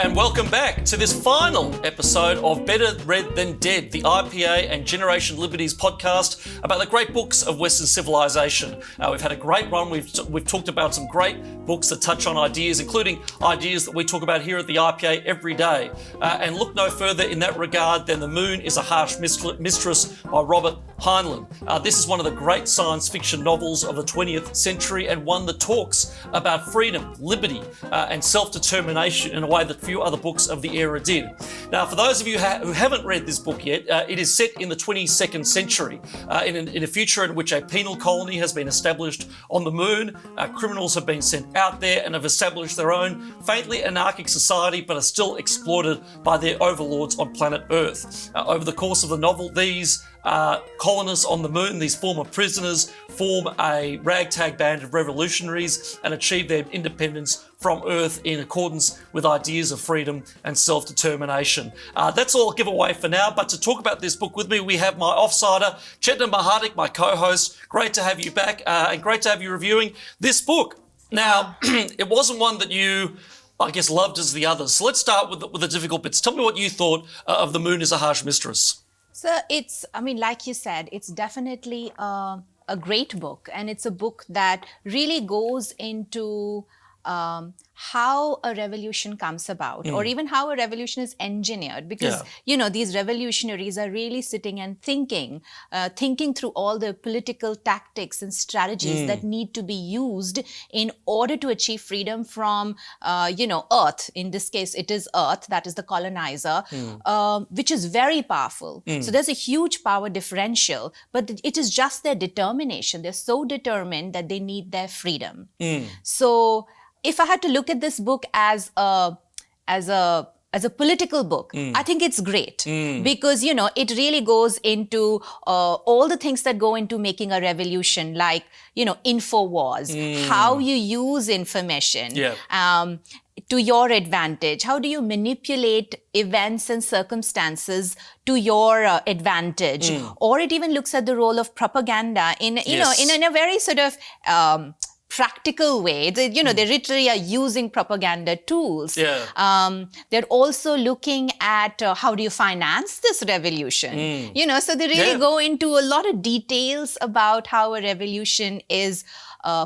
and welcome back to this final episode of Better Read Than Dead, the IPA and Generation Liberties podcast about the great books of Western civilization. We've had a great run. We've talked about some great books that touch on ideas, including ideas that we talk about here at the IPA every day. And look no further in that regard than The Moon is a Harsh Mistress by Robert Heinlein. This is one of the great science fiction novels of the 20th century and one that talks about freedom, liberty, and self-determination in a way that few other books of the era did. Now, for those of you who haven't read this book yet, it is set in the 22nd century, in a future in which a penal colony has been established on the moon. Criminals have been sent out there and have established their own faintly anarchic society, but are still exploited by their overlords on planet Earth. Over the course of the novel, these colonists on the moon, these former prisoners, form a ragtag band of revolutionaries and achieve their independence from Earth in accordance with ideas of freedom and self-determination. That's all I'll give away for now, but to talk about this book with me, we have my offsider, Chetna Mahadik, my co-host. Great to have you back and great to have you reviewing this book. Now, it wasn't one that you, I guess, loved as the others. So let's start with the difficult bits. Tell me what you thought of The Moon is a Harsh Mistress. So like you said, it's definitely a great book, and it's a book that really goes into how a revolution comes about, or even how a revolution is engineered, because these revolutionaries are really sitting and thinking through all the political tactics and strategies that need to be used in order to achieve freedom from Earth. In this case, it is Earth, that is the colonizer, which is very powerful. So there's a huge power differential, but it is just their determination. They're so determined that they need their freedom. So if I had to look at this book as a political book, I think it's great because, it really goes into all the things that go into making a revolution, like, info wars, how you use information to your advantage. How do you manipulate events and circumstances to your advantage? Or it even looks at the role of propaganda in a very sort of practical way. They literally are using propaganda tools. They're also looking at how do you finance this revolution? So they really go into a lot of details about how a revolution is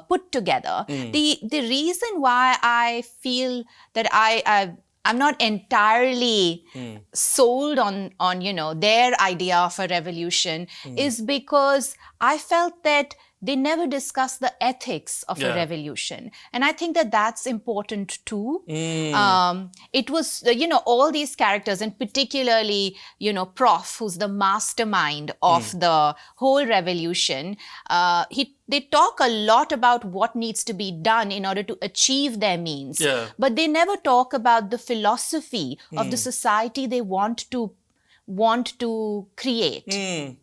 put together. The reason why I feel that I'm not entirely sold on their idea of a revolution is because I felt that they never discussed the ethics of a revolution. And I think that that's important too. It was, all these characters, and particularly, Prof, who's the mastermind of the whole revolution, they talk a lot about what needs to be done in order to achieve their means. But they never talk about the philosophy of the society they want to create.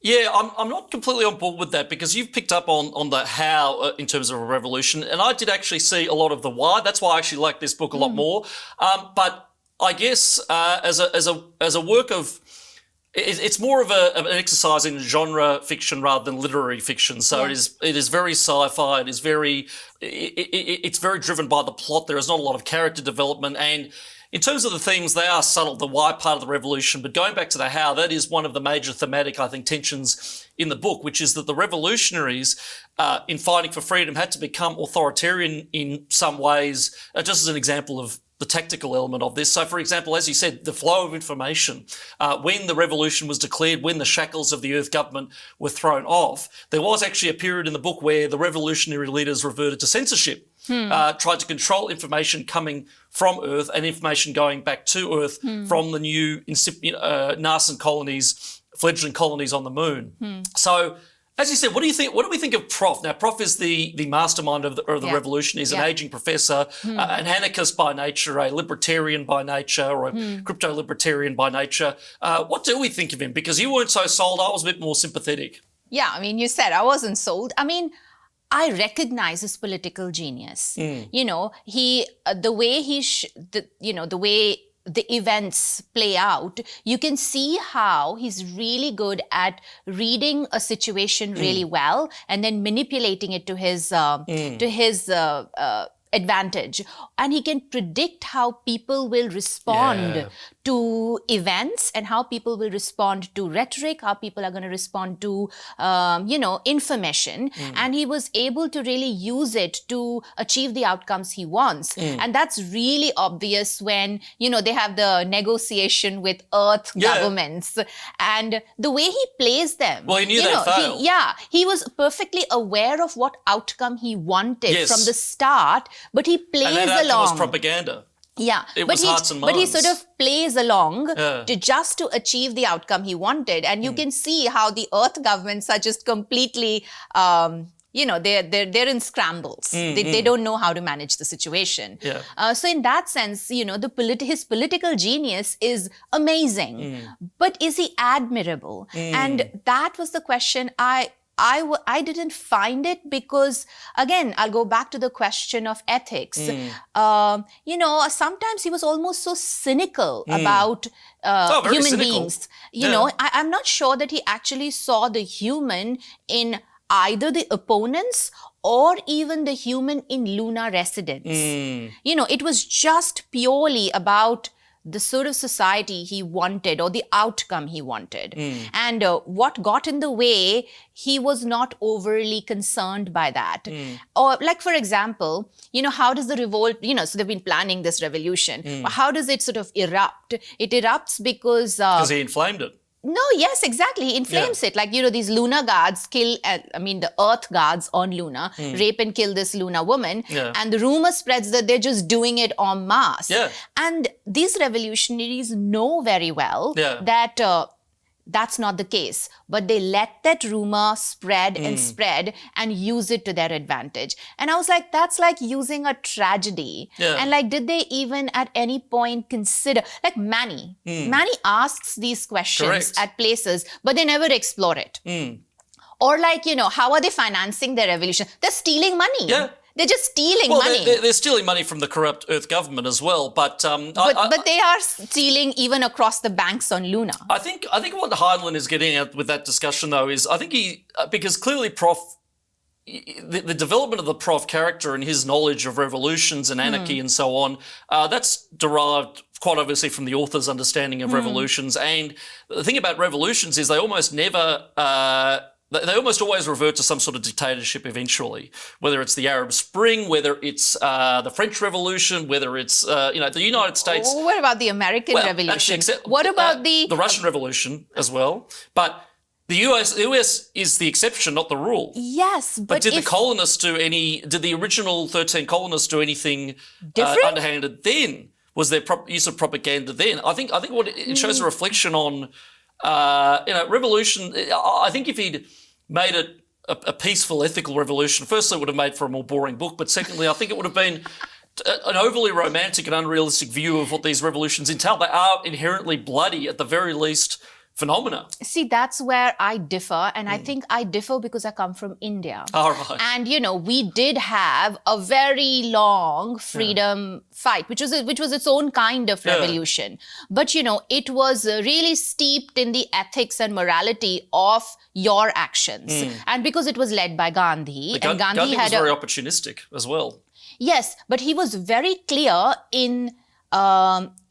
Yeah, I'm not completely on board with that because you've picked up on the how in terms of a revolution, and I did actually see a lot of the why. That's why I actually like this book a lot more. But I guess as a work of, it's more of an exercise in genre fiction rather than literary fiction. So it is very sci-fi. It's very driven by the plot. There is not a lot of character development, and in terms of the themes, they are subtle, the why part of the revolution, but going back to the how, that is one of the major thematic, I think, tensions in the book, which is that the revolutionaries, in fighting for freedom, had to become authoritarian in some ways, just as an example of the tactical element of this. So, for example, as you said, the flow of information, when the revolution was declared, when the shackles of the Earth government were thrown off, there was actually a period in the book where the revolutionary leaders reverted to censorship, tried to control information coming from Earth and information going back to Earth from the new nascent colonies, fledgling colonies on the moon. So, as you said, what do you think? What do we think of Prof? Now, Prof is the mastermind of the revolution. He's an aging professor, an anarchist by nature, a libertarian by nature, or a crypto-libertarian by nature. What do we think of him? Because you weren't so sold. I was a bit more sympathetic. Yeah, I mean, you said I wasn't sold. I mean, I recognize his political genius. The way the events play out, you can see how he's really good at reading a situation really well and then manipulating it to his advantage, and he can predict how people will respond to events and how people will respond to rhetoric, how people are going to respond to information, and he was able to really use it to achieve the outcomes he wants. And that's really obvious when they have the negotiation with Earth governments, and the way he plays them. Well, he knew they'd fail. He was perfectly aware of what outcome he wanted from the start, but he plays and that along. Was propaganda. Yeah, it was hearts and minds. But he sort of plays along to achieve the outcome he wanted, and you can see how the Earth governments are just completely, they're in scrambles. They don't know how to manage the situation. So in that sense, his political genius is amazing, but is he admirable? And that was the question I didn't find it, because again, I'll go back to the question of ethics. Sometimes he was almost so cynical about human beings. I'm not sure that he actually saw the human in either the opponents or even the human in lunar residence. It was just purely about the sort of society he wanted or the outcome he wanted. And what got in the way, he was not overly concerned by that. Or like, for example, how does the revolt, so they've been planning this revolution. How does it sort of erupt? It erupts because he inflamed it. No, yes, exactly. He inflames it. Like, these lunar guards kill, the Earth guards on Luna, rape and kill this lunar woman. And the rumor spreads that they're just doing it en masse. And these revolutionaries know very well that that's not the case. But they let that rumor spread and spread and use it to their advantage. And I was like, that's like using a tragedy. And like, did they even at any point consider, like Manny asks these questions at places, but they never explore it. Or like, how are they financing their revolution? They're stealing money. They're just stealing money. They're stealing money from the corrupt Earth government as well. But they are stealing even across the banks on Luna. I think what Heinlein is getting at with that discussion, though, is I think because clearly the development of the Prof character and his knowledge of revolutions and anarchy and so on, that's derived quite obviously from the author's understanding of revolutions. And the thing about revolutions is they almost never... They almost always revert to some sort of dictatorship eventually, whether it's the Arab Spring, whether it's the French Revolution, whether it's, the United States. Oh, what about the American Revolution? What about the Russian Revolution as well? But the US is the exception, not the rule. Yes, but did the original 13 colonists do anything underhanded then? Was there use of propaganda then? I think what it shows a reflection on, revolution. I think if he'd made it a peaceful, ethical revolution, firstly, it would have made for a more boring book. But secondly, I think it would have been an overly romantic and unrealistic view of what these revolutions entail. They are inherently bloody, at the very least, phenomena. See, that's where I differ. And I think I differ because I come from India. All right. And, we did have a very long freedom fight, which was its own kind of revolution. But, it was really steeped in the ethics and morality of your actions. And because it was led by Gandhi. And Gandhi was very opportunistic as well. Yes, but he was very clear in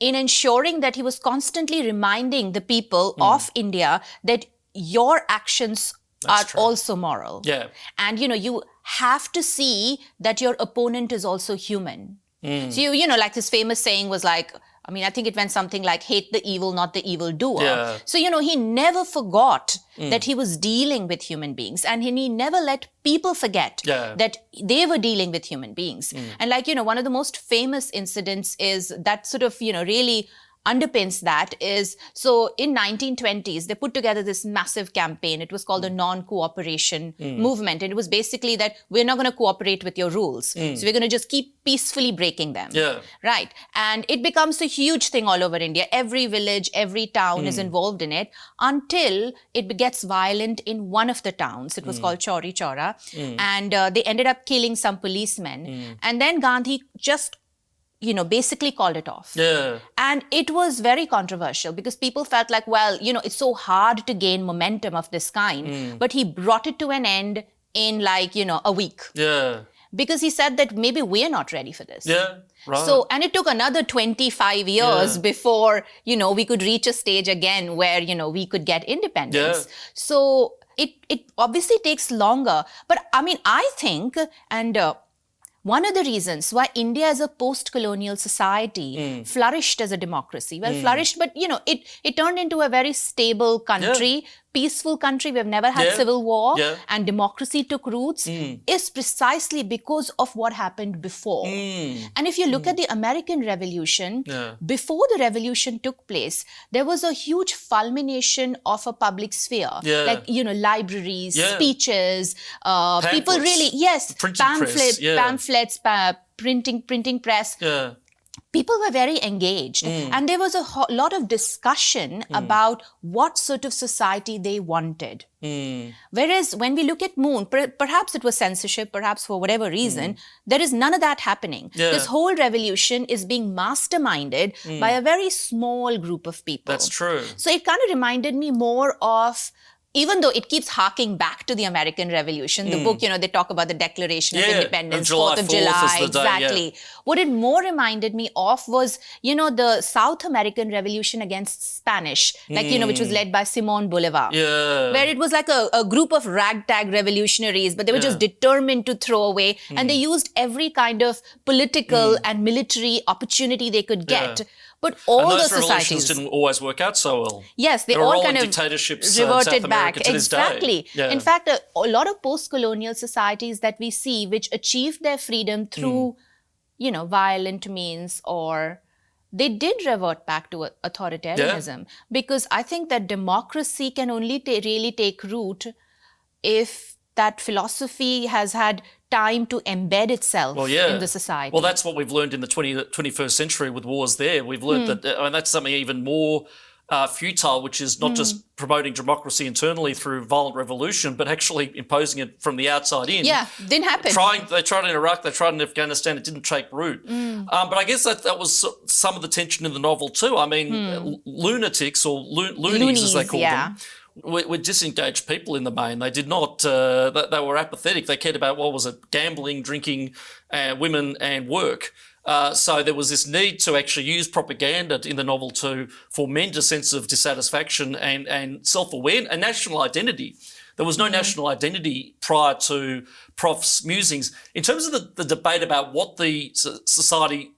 ensuring that he was constantly reminding the people of India that your actions are also moral. And, you have to see that your opponent is also human. So, like this famous saying was like, I think it went something like, hate the evil, not the evildoer. So, he never forgot that he was dealing with human beings, and he never let people forget that they were dealing with human beings. And like, one of the most famous incidents is that sort of, really underpins that is, so in 1920s, they put together this massive campaign. It was called the non-cooperation movement. And it was basically that we're not going to cooperate with your rules. So we're going to just keep peacefully breaking them. Right. And it becomes a huge thing all over India. Every village, every town is involved in it until it gets violent in one of the towns. It was called Chauri Chaura. And they ended up killing some policemen. And then Gandhi just basically called it off. And it was very controversial because people felt like, well, it's so hard to gain momentum of this kind. But he brought it to an end in like, a week. because he said that maybe we're not ready for this. Yeah, right. So, and it took another 25 years before, we could reach a stage again where, we could get independence. Yeah. So it obviously takes longer. But I mean, I think, and one of the reasons why India as a post-colonial society flourished as a democracy, flourished, but it turned into a very stable country, peaceful country. We've never had civil war, and democracy took roots, is precisely because of what happened before. And if you look at the American Revolution, before the revolution took place, there was a huge fulmination of a public sphere, like libraries, speeches, people really, pamphlets, printing press. People were very engaged, and there was a lot of discussion about what sort of society they wanted. Whereas when we look at Moon, perhaps it was censorship, perhaps for whatever reason, there is none of that happening. This whole revolution is being masterminded by a very small group of people. That's true. So it kind of reminded me more of, even though it keeps harking back to the American Revolution, the book, they talk about the Declaration of Independence, 4th of July, exactly. What it more reminded me of was, the South American Revolution against Spanish, like, which was led by Simón Bolívar, where it was like a group of ragtag revolutionaries, but they were just determined to throw away, and they used every kind of political and military opportunity they could get. But all those the revolutions societies didn't always work out so well. Yes, they were all kind in of dictatorships reverted in South America back. to this Exactly. day. Yeah. In fact, a lot of post-colonial societies that we see, which achieved their freedom through, violent means, or they did revert back to authoritarianism, because I think that democracy can only really take root if that philosophy has had time to embed itself in the society. Well, that's what we've learned in the 21st century with wars there. We've learned that, that's something even more futile, which is not just promoting democracy internally through violent revolution, but actually imposing it from the outside in. Yeah, didn't happen. They tried in Iraq, they tried in Afghanistan, it didn't take root. But I guess that was some of the tension in the novel too. I mean, lunatics or loonies as they call them, were disengaged people in the main. They did not, they were apathetic. They cared about, what was it, gambling, drinking, women and work. So there was this need to actually use propaganda in the novel to foment a sense of dissatisfaction and self-awareness and national identity. There was no national identity prior to Prof's musings. In terms of the debate about what the society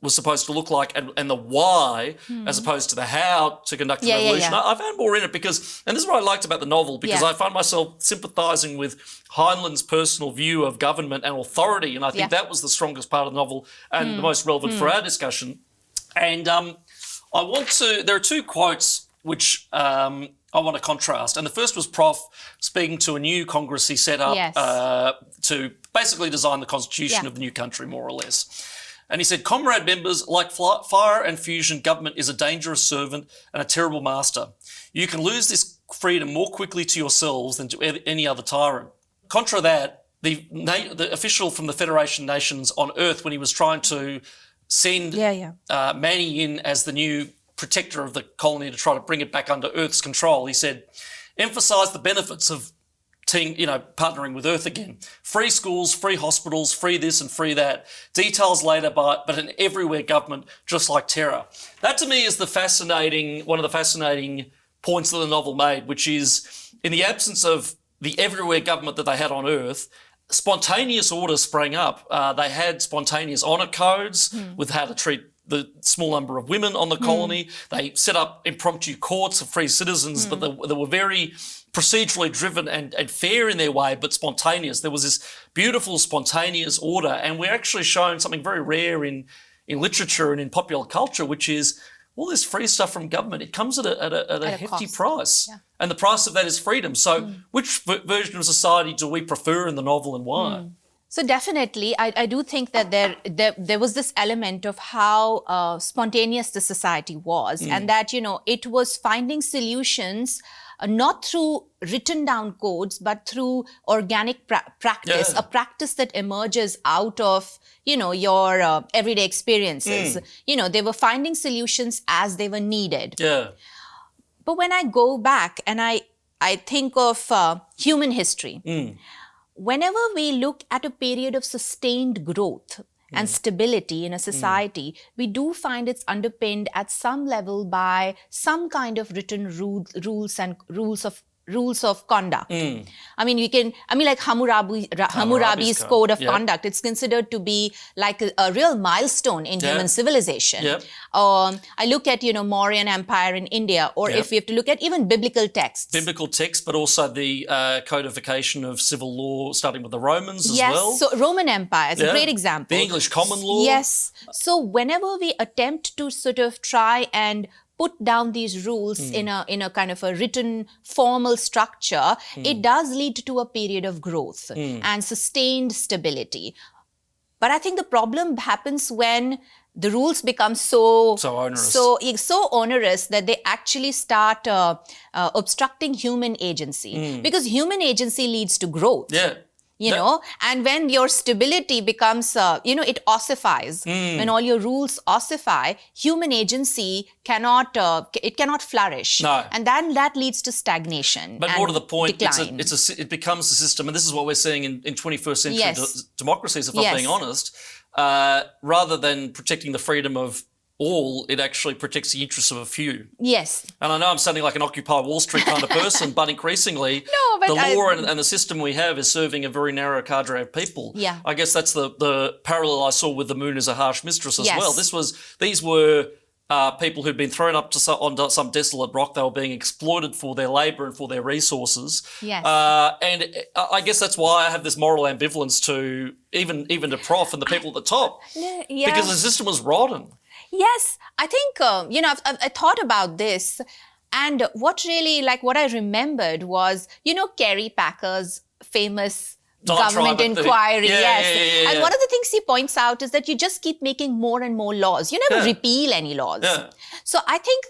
was supposed to look like and the why, as opposed to the how to conduct the revolution. I found more in it because, and this is what I liked about the novel, because I found myself sympathising with Heinlein's personal view of government and authority, and I think that was the strongest part of the novel and the most relevant for our discussion. And there are two quotes which I want to contrast. And the first was Prof speaking to a new Congress he set up to basically design the constitution of the new country, more or less. And he said, "Comrade members, like fire and fusion, government is a dangerous servant and a terrible master. You can lose this freedom more quickly to yourselves than to any other tyrant." Contra that, the official from the Federation Nations on Earth, when he was trying to send Manny in as the new protector of the colony to try to bring it back under Earth's control, he said, "Emphasise the benefits of partnering with Earth again. Free schools, free hospitals, free this and free that. Details later, but an everywhere government, just like terror." That to me is one of the fascinating points that the novel made, which is in the absence of the everywhere government that they had on Earth, spontaneous orders sprang up. They had spontaneous honour codes with how to treat the small number of women on the colony. They set up impromptu courts of free citizens, but they were very procedurally driven and fair in their way, but spontaneous. There was this beautiful spontaneous order, and we're actually shown something very rare in literature and in popular culture, which is all this free stuff from government. It comes at a hefty price, and the price of that is freedom. So which version of society do we prefer in the novel, and why? So definitely, I do think that there was this element of how spontaneous the society was, and that, it was finding solutions not through written down codes, but through organic practice, a practice that emerges out of, your everyday experiences. They were finding solutions as they were needed. But when I go back and I think of human history, whenever we look at a period of sustained growth and stability in a society, we do find it's underpinned at some level by some kind of written rules of conduct. Like Hammurabi's code of conduct, it's considered to be like a real milestone in human civilization. I look at, Mauryan Empire in India, or if we have to look at even biblical texts. Biblical texts, but also the codification of civil law, starting with the Romans as well. Yes, so Roman Empire is a great example. The English common law. Yes. So whenever we attempt to sort of try and put down these rules in a kind of a written formal structure, it does lead to a period of growth and sustained stability. But I think the problem happens when the rules become so onerous that they actually start obstructing human agency, because human agency leads to growth. And when your stability becomes, it ossifies, when all your rules ossify, human agency cannot flourish. No. And then that leads to stagnation. But and more to the point, decline. it becomes a system, and this is what we're seeing in 21st century democracies, if I'm being honest, rather than protecting the freedom of all, it actually protects the interests of a few. Yes. And I know I'm sounding like an Occupy Wall Street kind of person, but increasingly the law and the system we have is serving a very narrow cadre of people. Yeah. I guess that's the parallel I saw with The Moon is a Harsh Mistress as well. These were people who'd been thrown up on some desolate rock. They were being exploited for their labour and for their resources. Yes. And I guess that's why I have this moral ambivalence to even to Prof and the people at the top. Because the system was rotten. Yes, I think, I thought about this, and what I remembered was, Kerry Packer's famous government inquiry. Yeah. And one of the things he points out is that you just keep making more and more laws. You never repeal any laws. Yeah. So I think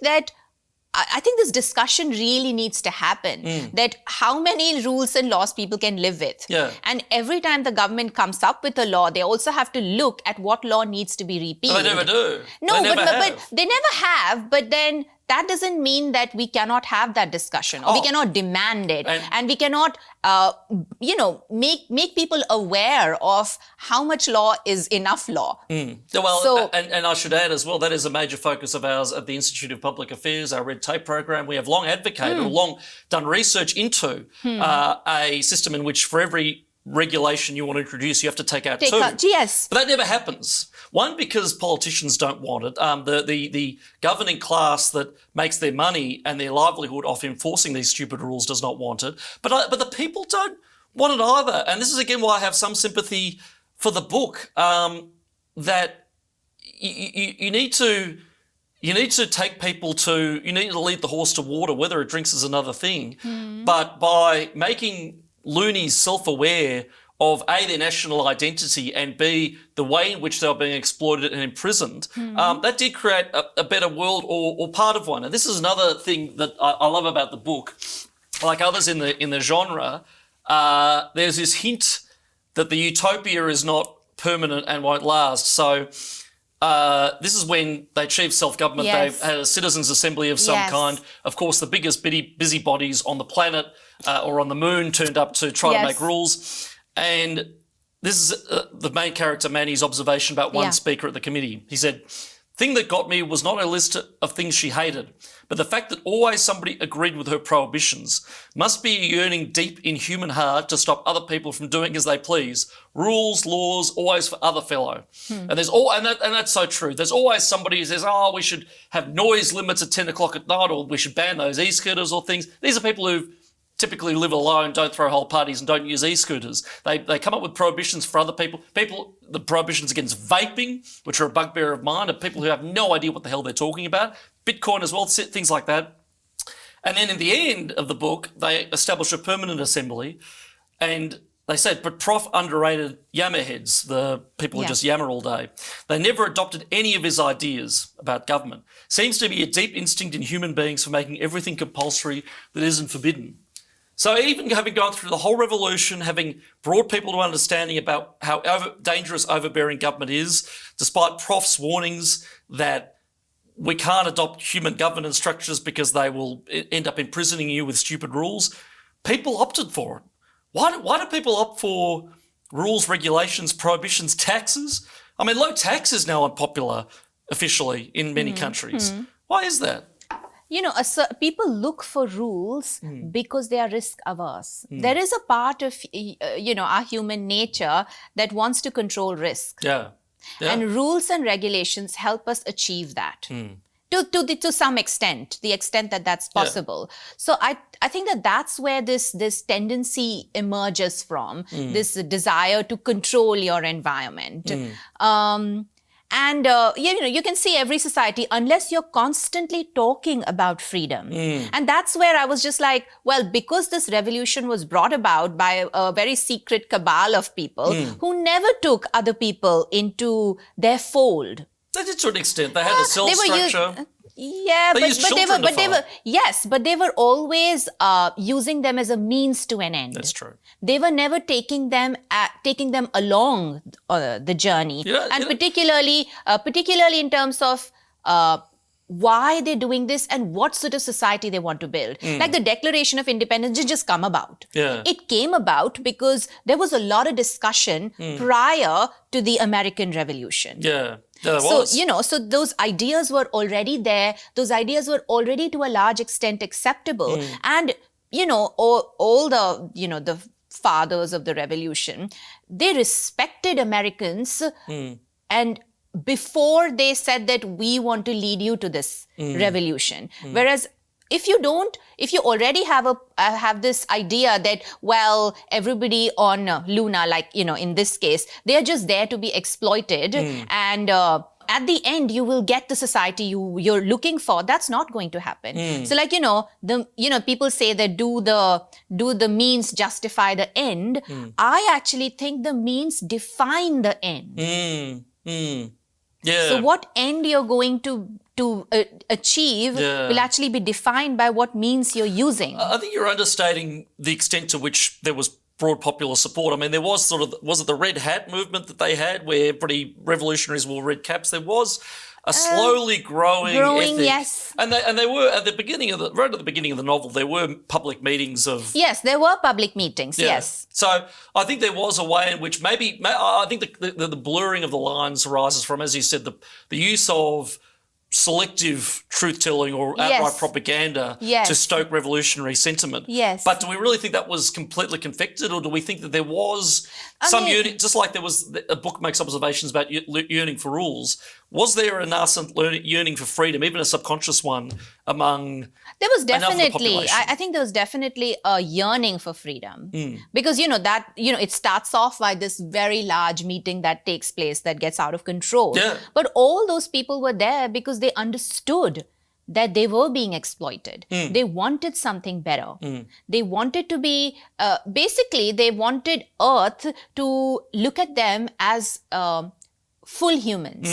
this discussion really needs to happen, that how many rules and laws people can live with. Yeah. And every time the government comes up with a law, they also have to look at what law needs to be repealed. They never do. No, but they never have. But then that doesn't mean that we cannot have that discussion, or we cannot demand it, and we cannot, make people aware of how much law is enough law. Well, and I should add as well, that is a major focus of ours at the Institute of Public Affairs, our red tape program. We have long advocated, or long done research into a system in which for every regulation you want to introduce, you have to take out two. Yes. But that never happens. One, because politicians don't want it. The governing class that makes their money and their livelihood off enforcing these stupid rules does not want it. But the people don't want it either. And this is again why I have some sympathy for the book. That you need to take people to. You need to lead the horse to water. Whether it drinks is another thing. But by making loonies self-aware of A, their national identity, and B, the way in which they were being exploited and imprisoned, that did create a better world, or part of one. And this is another thing that I love about the book. Like others in the genre, there's this hint that the utopia is not permanent and won't last. So this is when they achieve self-government. They've had a citizens' assembly of some kind. Of course, the biggest busybodies on the planet or on the moon turned up to try to make rules. And this is the main character, Manny's observation about one speaker at the committee. He said, "Thing that got me was not a list of things she hated, but the fact that always somebody agreed with her prohibitions. Must be a yearning deep in human heart to stop other people from doing as they please. Rules, laws, always for other fellow." And that's so true. There's always somebody who says, "Oh, we should have noise limits at 10 o'clock at night, or we should ban those e-scooters or things." These are people who typically live alone, don't throw whole parties, and don't use e-scooters. They come up with prohibitions for other people. The prohibitions against vaping, which are a bugbear of mine, are people who have no idea what the hell they're talking about. Bitcoin as well, things like that. And then in the end of the book, they establish a permanent assembly, and they said, but Prof underrated yammerheads, the people who just yammer all day. They never adopted any of his ideas about government. Seems to be a deep instinct in human beings for making everything compulsory that isn't forbidden. So even having gone through the whole revolution, having brought people to understanding about how dangerous overbearing government is, despite Prof's warnings that we can't adopt human governance structures because they will end up imprisoning you with stupid rules, people opted for it. Why do people opt for rules, regulations, prohibitions, taxes? I mean, low tax is now unpopular officially in many countries. Why is that? People look for rules because they are risk averse. There is a part of, our human nature that wants to control risk. Yeah. And rules and regulations help us achieve that. To some extent, the extent that that's possible. So I think that's where this tendency emerges from, this desire to control your environment. And you can see every society, unless you're constantly talking about freedom. And that's where I was just like, well, because this revolution was brought about by a very secret cabal of people who never took other people into their fold. They did to an extent. They had a cell structure. But they were always using them as a means to an end. That's true. They were never taking them along the journey, particularly in terms of why they're doing this and what sort of society they want to build. Like the Declaration of Independence didn't just come about. Yeah. It came about because there was a lot of discussion prior to the American Revolution. Yeah. So those ideas were already there. Those ideas were already to a large extent acceptable. And, all the fathers of the revolution, they respected Americans. And before they said that we want to lead you to this revolution. Whereas if you already have this idea that, well, everybody on Luna, like, in this case, they are just there to be exploited. And at the end, you will get the society you're looking for. That's not going to happen. So like, people say that do the means justify the end. I actually think the means define the end. Yeah. So what end you're going to achieve will actually be defined by what means you're using. I think you're understating the extent to which there was broad popular support. I mean, there was was it the Red Hat movement that they had where pretty revolutionaries wore red caps? There was a slowly growing ethic. Yes. And they were at the beginning of right at the beginning of the novel, there were public meetings of... Yes, there were public meetings, yes. So I think there was a way in which I think the blurring of the lines arises from, as you said, the use of selective truth-telling or outright propaganda to stoke revolutionary sentiment. Yes. But do we really think that was completely confected, or do we think that there was yearning, just like there was, a book makes observations about yearning for rules, was there a nascent yearning for freedom, even a subconscious one, among there was definitely, enough of the population? I think there was definitely a yearning for freedom because, it starts off by this very large meeting that takes place that gets out of control. Yeah. But all those people were there because they understood that they were being exploited. They wanted something better. They wanted to be, basically, they wanted Earth to look at them as full humans.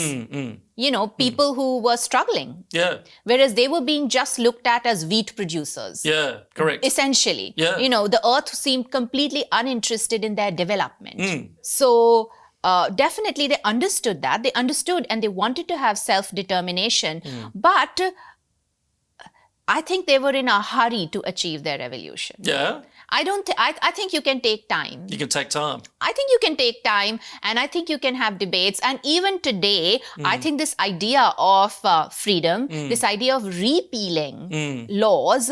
People who were struggling. Yeah. Whereas they were being just looked at as wheat producers. Yeah, correct. Essentially. Yeah. The Earth seemed completely uninterested in their development. So definitely they understood that. They understood and they wanted to have self-determination. But I think they were in a hurry to achieve their revolution. Yeah. I think you can take time. You can take time. I think you can take time, and I think you can have debates. And even today, I think this idea of freedom, this idea of repealing laws,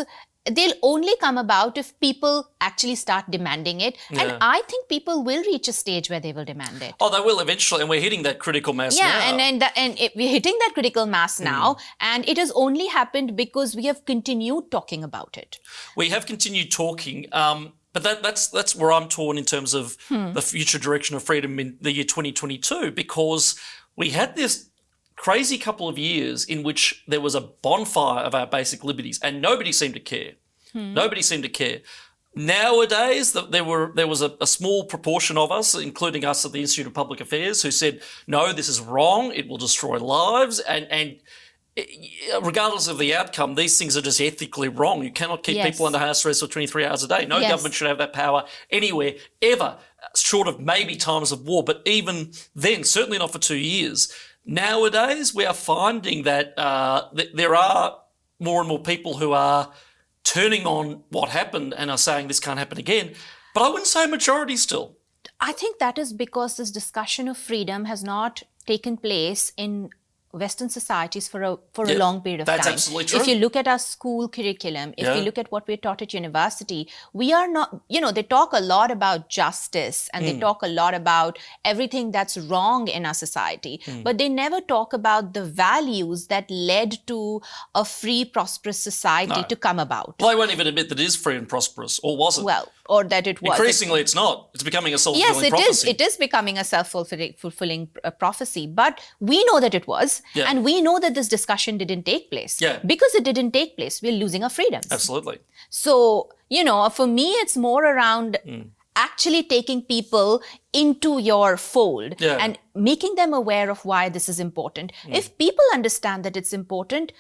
they'll only come about if people actually start demanding it. Yeah. And I think people will reach a stage where they will demand it. Oh, they will eventually, and we're hitting that critical mass now. Yeah, and we're hitting that critical mass now, and it has only happened because we have continued talking about it. We have continued talking, but that's where I'm torn in terms of the future direction of freedom in the year 2022, because we had this crazy couple of years in which there was a bonfire of our basic liberties and nobody seemed to care. Nobody seemed to care. Nowadays, there was a small proportion of us, including us at the Institute of Public Affairs, who said, no, this is wrong, it will destroy lives, and regardless of the outcome, these things are just ethically wrong. You cannot keep people under house arrest for 23 hours a day. No government should have that power anywhere, ever, short of maybe times of war, but even then, certainly not for 2 years. Nowadays, we are finding that there are more and more people who are turning on what happened and are saying this can't happen again. But I wouldn't say a majority still. I think that is because this discussion of freedom has not taken place in Western societies for a long period of time. That's absolutely true. If you look at our school curriculum, if you look at what we're taught at university, we are not, they talk a lot about justice and they talk a lot about everything that's wrong in our society, but they never talk about the values that led to a free, prosperous society to come about. Well, they won't even admit that it is free and prosperous, or was it? Well, or that it was. Increasingly, it's not. It's becoming a self-fulfilling prophecy. Yes, it is becoming a self-fulfilling prophecy. But we know that it was, and we know that this discussion didn't take place. Yeah. Because it didn't take place, we're losing our freedoms. Absolutely. So, for me, it's more around actually taking people into your fold and making them aware of why this is important. If people understand that it's important,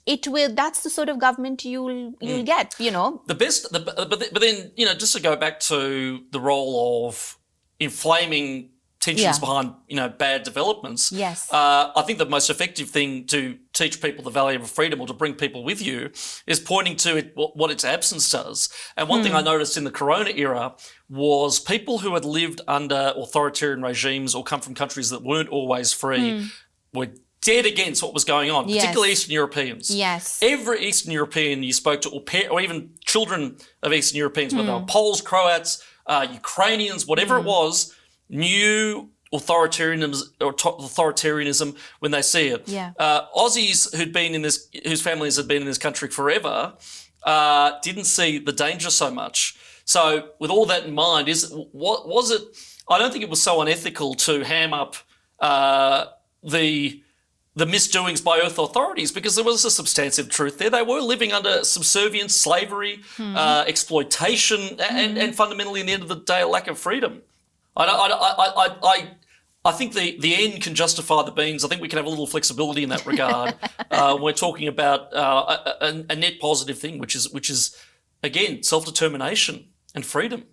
that's the sort of government you'll get, The best, but then, just to go back to the role of inflaming tensions behind, bad developments. Yes. I think the most effective thing to teach people the value of freedom, or to bring people with you, is pointing to what its absence does. And one thing I noticed in the Corona era was people who had lived under authoritarian regimes or come from countries that weren't always free were dead against what was going on, particularly Eastern Europeans. Yes. Every Eastern European you spoke to, or even children of Eastern Europeans, whether they were Poles, Croats, Ukrainians, whatever it was, knew authoritarianism when they see it. Yeah. Aussies whose families had been in this country forever, didn't see the danger so much. So, with all that in mind, what was it? I don't think it was so unethical to ham up the misdoings by Earth authorities, because there was a substantive truth there. They were living under subservience, slavery, exploitation, and fundamentally, in the end of the day, a lack of freedom. I think the end can justify the means. I think we can have a little flexibility in that regard. We're talking about a net positive thing, which is again, self-determination and freedom.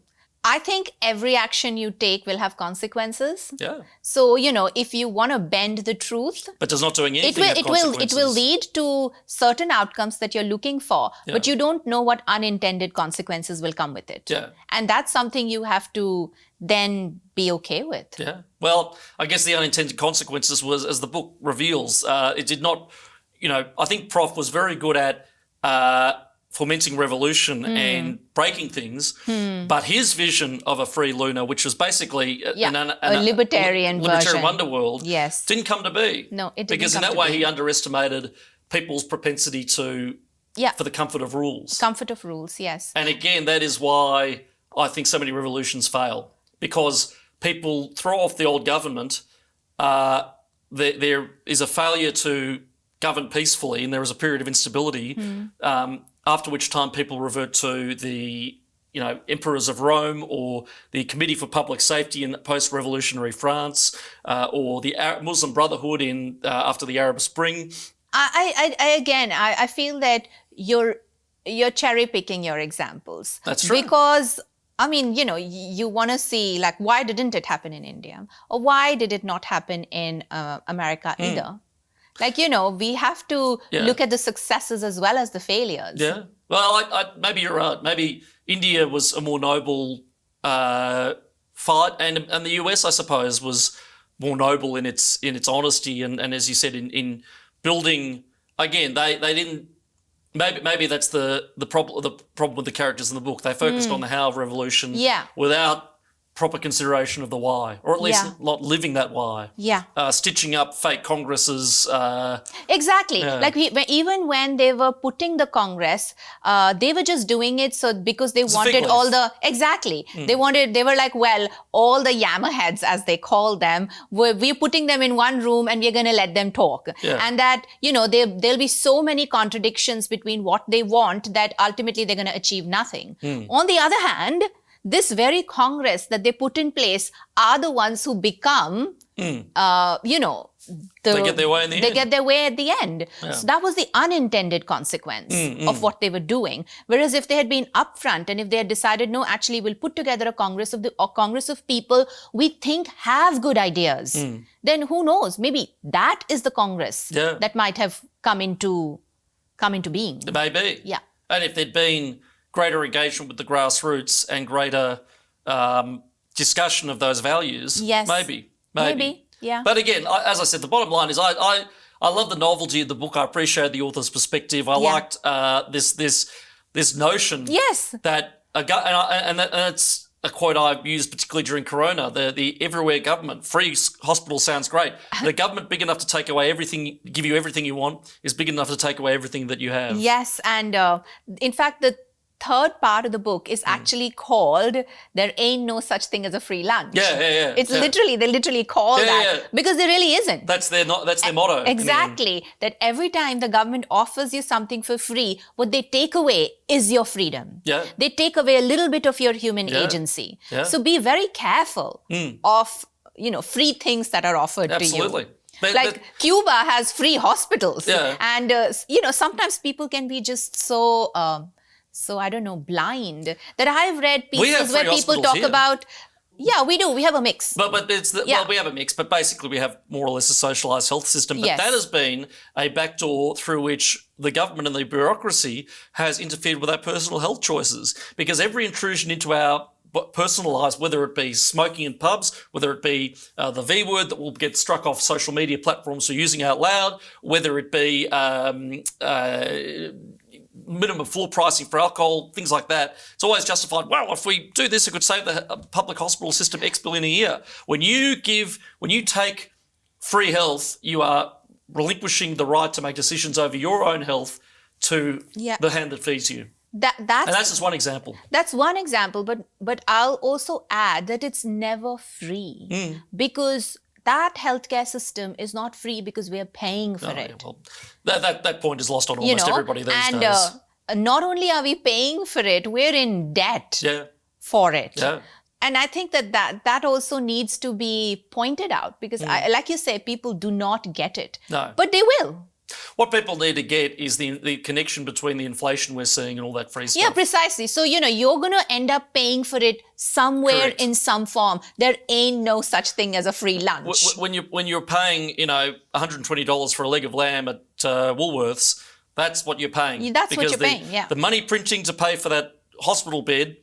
I think every action you take will have consequences. Yeah. So, if you want to bend the truth, but does not doing anything it will lead to certain outcomes that you're looking for, but you don't know what unintended consequences will come with it. Yeah. And that's something you have to then be okay with. Yeah. Well, I guess the unintended consequences was, as the book reveals, it did not, I think Prof was very good at fomenting revolution and breaking things, but his vision of a free Luna, which was basically a libertarian version, wonderworld, yes, didn't come to be. No, it didn't. Because in that way he underestimated people's propensity for the comfort of rules. Comfort of rules, yes. And again, that is why I think so many revolutions fail, because people throw off the old government. There is a failure to govern peacefully, and there is a period of instability. After which time people revert to the, emperors of Rome, or the Committee for Public Safety in post-revolutionary France, or the Muslim Brotherhood after the Arab Spring. I feel that you're cherry picking your examples. That's true. Because you want to see, why didn't it happen in India, or why did it not happen in America either? We have to look at the successes as well as the failures. Yeah. Well, maybe you're right. Maybe India was a more noble fight, and the US, I suppose, was more noble in its honesty, and as you said, in building. Again, they didn't. Maybe that's the problem with the characters in the book. They focused on the how of revolution, without proper consideration of the why, or at least not living that why. Yeah. Stitching up fake congresses. Exactly. Even when they were putting the Congress, they were just doing it because they wanted all the... Exactly. They were like, well, all the yammerheads, as they call them, we're putting them in one room and we're going to let them talk. Yeah. And that, there'll be so many contradictions between what they want that ultimately they're going to achieve nothing. On the other hand, this very Congress that they put in place are the ones who become, they get their way in the end. They get their way at the end. Yeah. So that was the unintended consequence of what they were doing. Whereas if they had been upfront and if they had decided, no, actually we'll put together a Congress of people we think have good ideas, then who knows? Maybe that is the Congress that might have come into being. Maybe. Yeah. And if there'd been greater engagement with the grassroots and greater discussion of those values. Yes. Maybe. Yeah. But again, as I said, the bottom line is I love the novelty of the book. I appreciate the author's perspective. I liked this notion that and it's a quote I've used particularly during Corona. The everywhere government, free hospital sounds great. The government big enough to take away everything, give you everything you want, is big enough to take away everything that you have. Yes, and in fact, the third part of the book is actually called "There Ain't No Such Thing as a Free Lunch." Yeah. It's literally, they literally call that because there really isn't. That's their motto. Exactly. That every time the government offers you something for free, what they take away is your freedom. Yeah. They take away a little bit of your human agency. Yeah. So be very careful of, free things that are offered to you. Absolutely. Cuba has free hospitals. Yeah. And, sometimes people can be just so I don't know, blind, that I've read pieces where people talk about, we do. We have a mix. But we have a mix, but basically we have more or less a socialised health system. But that has been a backdoor through which the government and the bureaucracy has interfered with our personal health choices, because every intrusion into our personal lives, whether it be smoking in pubs, whether it be the V word that will get struck off social media platforms for using out loud, whether it be minimum floor pricing for alcohol, things like that. It's always justified. Well, if we do this, it could save the public hospital system X billion a year. When you take free health, you are relinquishing the right to make decisions over your own health to the hand that feeds you. And that's just one example. That's one example, but I'll also add that it's never free because that healthcare system is not free because we are paying for it. Well, that point is lost on almost everybody these days. And not only are we paying for it, we're in debt for it. Yeah. And I think that also needs to be pointed out because, like you say, people do not get it. No. But they will. What people need to get is the connection between the inflation we're seeing and all that free stuff. Yeah, precisely. So, you're going to end up paying for it somewhere in some form. There ain't no such thing as a free lunch. When you're paying, $120 for a leg of lamb at Woolworths, that's what you're paying. That's what you're paying, yeah. The money printing to pay for that hospital bed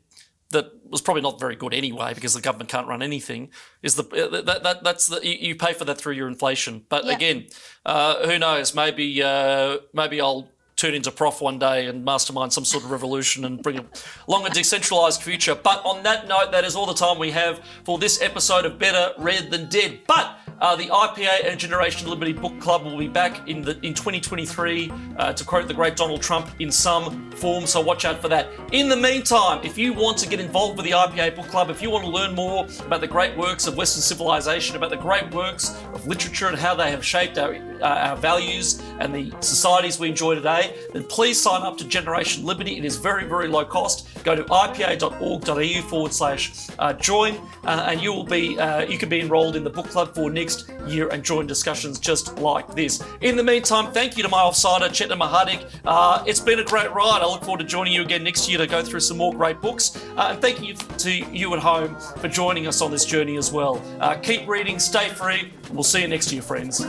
that was probably not very good anyway because the government can't run anything, is you pay for that through your inflation. But again, who knows? Maybe I'll turn into prof one day and mastermind some sort of revolution and bring along a decentralised future. But on that note, that is all the time we have for this episode of Better Read Than Dead. But the IPA and Generation Liberty Book Club will be back in 2023, to quote the great Donald Trump, in some form, so watch out for that. In the meantime, if you want to get involved with the IPA Book Club, if you want to learn more about the great works of Western civilization, about the great works of literature and how they have shaped our values and the societies we enjoy today, then please sign up to Generation Liberty. It is very, very low cost. Go to ipa.org.au/join and you can be enrolled in the book club for next year and join discussions just like this. In the meantime, thank you to my offsider, Chetna Mahadik. It's been a great ride. I look forward to joining you again next year to go through some more great books. And thank you to you at home for joining us on this journey as well. Keep reading, stay free, and we'll see you next year, friends.